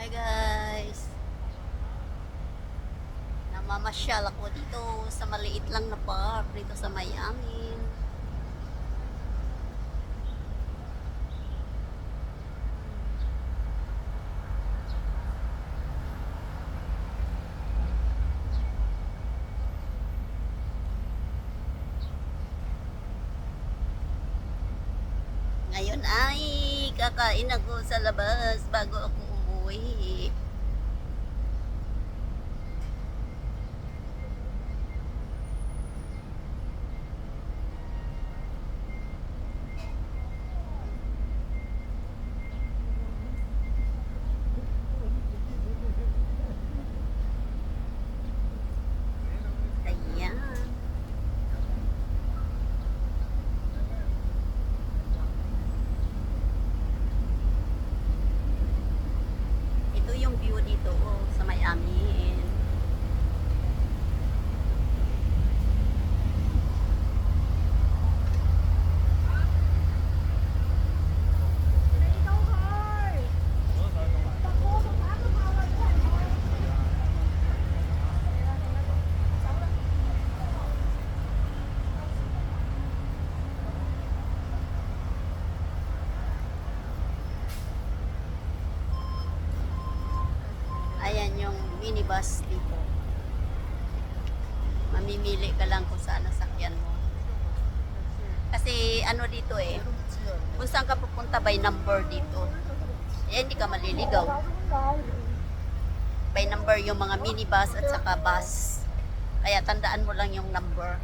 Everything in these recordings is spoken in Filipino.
Hi guys, namamasyal ako dito sa maliit lang na park dito sa Miami. Ngayon ay kakain ako sa labas bago ako umuwi. Ayan. Ito yung view dito sa Miami. Ayan yung minibus dito. Mamimili ka lang kung saan nasakyan mo. Kasi ano dito kung saan ka pupunta by number dito. Hindi ka maliligaw. By number yung mga minibus at saka bus. Kaya tandaan mo lang yung number.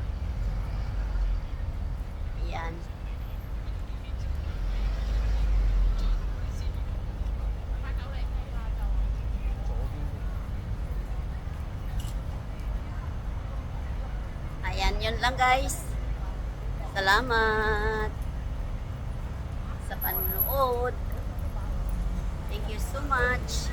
Ayan. Ayan, yun lang guys. Salamat sa panonood. Thank you so much.